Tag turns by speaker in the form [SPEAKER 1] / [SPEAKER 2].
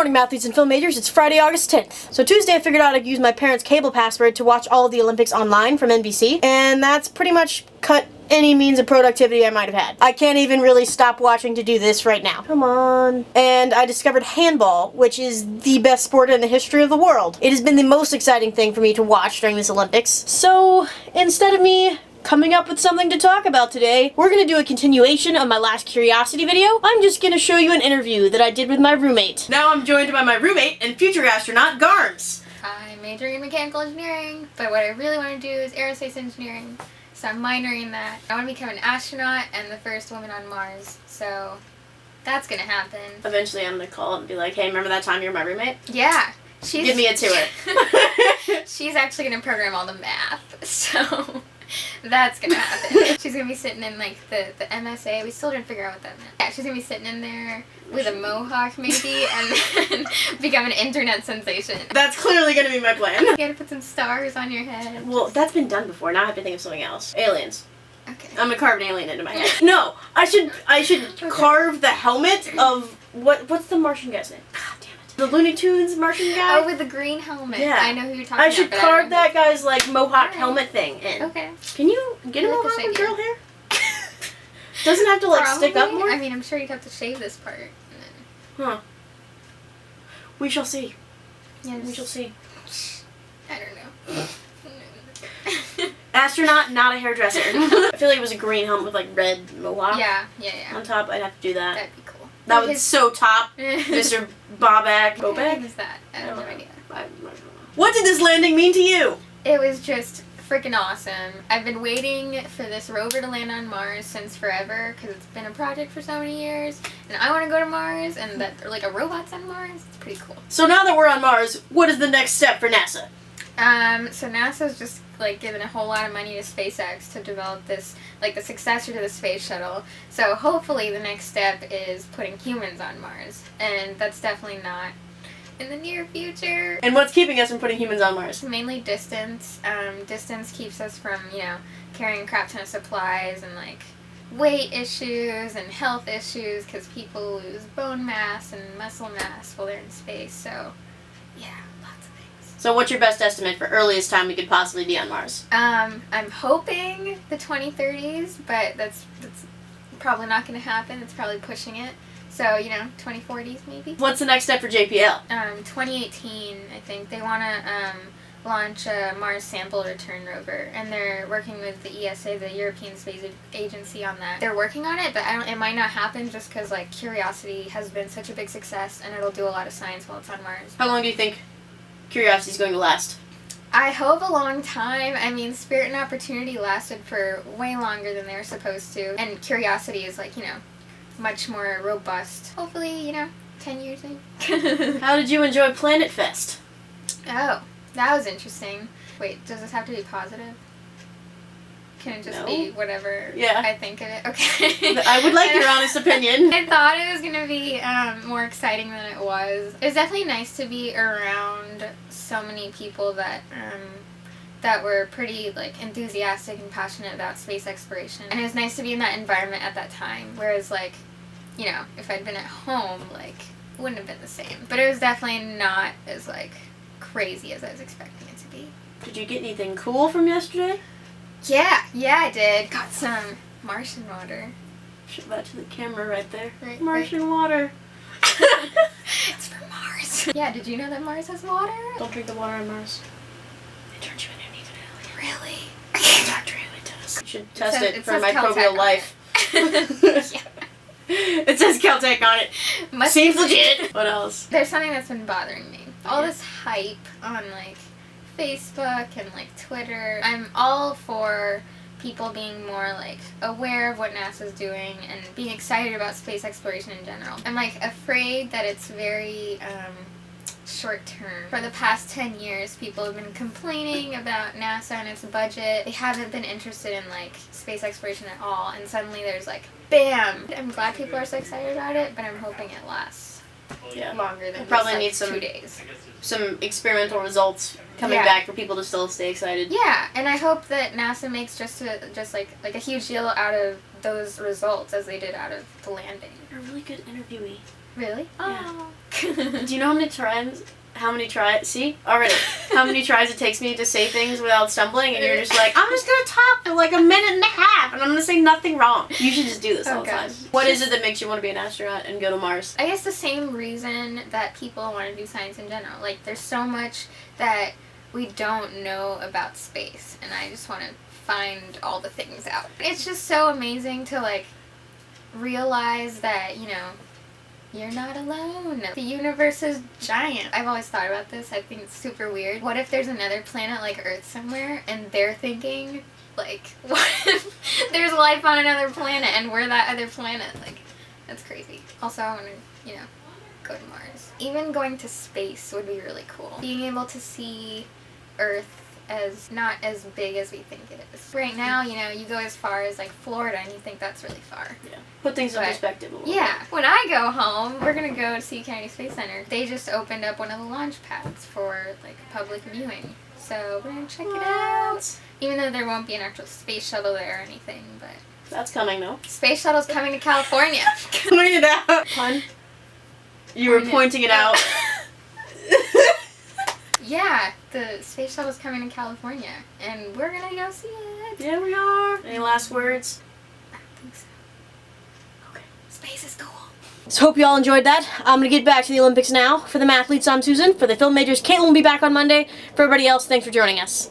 [SPEAKER 1] Good morning, Mathletes and film majors. It's Friday, August 10th. So Tuesday I figured out I could use my parents' cable password to watch all of the Olympics online from NBC, and that's pretty much cut any means of productivity I might have had. I can't even really stop watching to do this right now. Come on. And I discovered handball, which is the best sport in the history of the world. It has been the most exciting thing for me to watch during this Olympics. So instead of me coming up with something to talk about today, we're gonna do a continuation of my last curiosity video. I'm just gonna show you an interview that I did with my roommate. Now I'm joined by my roommate and future astronaut, Garms.
[SPEAKER 2] I'm majoring in mechanical engineering, but what I really want to do is aerospace engineering, so I'm minoring in that. I want to become an astronaut and the first woman on Mars, so that's gonna happen. Eventually I'm gonna call up and be like, hey, remember that time you were my roommate? Yeah. Give me a tour. She's actually gonna program all the math, so that's gonna happen. She's gonna be sitting in like the MSA. We still didn't figure out what that meant. Yeah, she's gonna be sitting in there with a mohawk maybe and then become an internet sensation. That's clearly gonna be my plan. You gotta put some stars on your head. Well, that's been done before. Now I have to think of something else. Aliens. Okay. I'm gonna carve an alien into my head. No, I should carve the helmet of what's the Martian guy's name? The Looney Tunes Martian guy? Oh, with the green helmet. Yeah. I know who you're talking about. I should carve that guy's, like, mohawk helmet thing in. Okay. Can you get a mohawk with girl hair? Doesn't have to, like, stick up more? I mean, I'm sure you'd have to shave this part. Huh. We shall see. Yes. We shall see. I don't know. Astronaut, not a hairdresser. I feel like it was a green helmet with, like, red mohawk. Yeah. On top, I'd have to do that. That'd be cool. That would so top Mr. Bobak. Bobak? What is that? I have no idea. What did this landing mean to you? It was just freaking awesome. I've been waiting for this rover to land on Mars since forever because it's been a project for so many years, and I want to go to Mars, and that like a robot's on Mars. It's pretty cool. So now that we're on Mars, what is the next step for NASA? So NASA's just like given a whole lot of money to SpaceX to develop this, like the successor to the space shuttle. So hopefully the next step is putting humans on Mars, and that's definitely not in the near future. And what's keeping us from putting humans on Mars? Mainly distance. Distance keeps us from, carrying a crap ton of supplies and like weight issues and health issues because people lose bone mass and muscle mass while they're in space. So yeah. So what's your best estimate for earliest time we could possibly be on Mars? I'm hoping the 2030s, but that's probably not going to happen. It's probably pushing it. So, 2040s maybe. What's the next step for JPL? 2018, I think. They want to launch a Mars sample return rover, and they're working with the ESA, the European Space Agency, on that. They're working on it, but it might not happen just because, like, Curiosity has been such a big success, and it'll do a lot of science while it's on Mars. How long do you think Curiosity's going to last? I hope a long time. I mean, Spirit and Opportunity lasted for way longer than they were supposed to. And Curiosity is like, much more robust. Hopefully, 10 years maybe. How did you enjoy Planet Fest? Oh, that was interesting. Wait, does this have to be positive? Can it just be whatever I think of it? Okay. I would like your honest opinion. I thought it was going to be more exciting than it was. It was definitely nice to be around so many people that were pretty like enthusiastic and passionate about space exploration. And it was nice to be in that environment at that time. Whereas like, if I'd been at home, like, it wouldn't have been the same. But it was definitely not as like crazy as I was expecting it to be. Did you get anything cool from yesterday? Yeah, I did. Got some Martian water. Show that to the camera right there. Right, Martian water. It's from Mars. Yeah, did you know that Mars has water? Don't drink the water on Mars. It turns you into an alien. Really? Dr. Haley does. You should test it for microbial life. It says Caltech on it. Seems legit. What else? There's something that's been bothering me. All this hype on like Facebook and like Twitter. I'm all for people being more like aware of what NASA's doing and being excited about space exploration in general. I'm like afraid that it's very short term. For the past 10 years, people have been complaining about NASA and its budget. They haven't been interested in like space exploration at all, and suddenly there's like BAM! I'm glad people are so excited about it, but I'm hoping it lasts longer than probably need some 2 days. Some experimental results coming back for people to still stay excited. Yeah, and I hope that NASA makes just like a huge deal out of those results as they did out of the landing. You're a really good interviewee. Really?
[SPEAKER 1] Yeah.
[SPEAKER 2] Oh.
[SPEAKER 1] Do you know how many tries? See? Already. How many tries it takes me to say things without stumbling, and you're just like, I'm just gonna talk for like a minute and a half, and I'm gonna say nothing wrong. You should just do this all the time. What is it that makes you want to be an astronaut and go to Mars?
[SPEAKER 2] I guess the same reason that people want to do science in general. Like, there's so much that we don't know about space, and I just want to find all the things out. It's just so amazing to, like, realize that, you know, you're not alone. The universe is giant. I've always thought about this. I think it's super weird. What if there's another planet like Earth somewhere and they're thinking, like, what if there's life on another planet and we're that other planet? Like, that's crazy. Also, I want to, you know, go to Mars. Even going to space would be really cool. Being able to see Earth as not as big as we think it is. Right now, you know, you go as far as like Florida and you think that's really far.
[SPEAKER 1] Yeah. Put things in perspective a little
[SPEAKER 2] bit. When I go home, we're gonna go to see Kennedy Space Center. They just opened up one of the launch pads for like public viewing. So we're gonna check it out. Even though there won't be an actual space shuttle there or anything, but
[SPEAKER 1] that's coming though.
[SPEAKER 2] Space shuttle's coming to California.
[SPEAKER 1] Point it out. Pun. You were pointing it out.
[SPEAKER 2] Yeah, the space shuttle's coming to California, and we're gonna go see it.
[SPEAKER 1] Yeah, we are. Any last words?
[SPEAKER 2] I don't think so.
[SPEAKER 1] Okay.
[SPEAKER 2] Space is cool.
[SPEAKER 1] So hope you all enjoyed that. I'm going to get back to the Olympics now. For the Mathletes, I'm Susan. For the film majors, Caitlin will be back on Monday. For everybody else, thanks for joining us.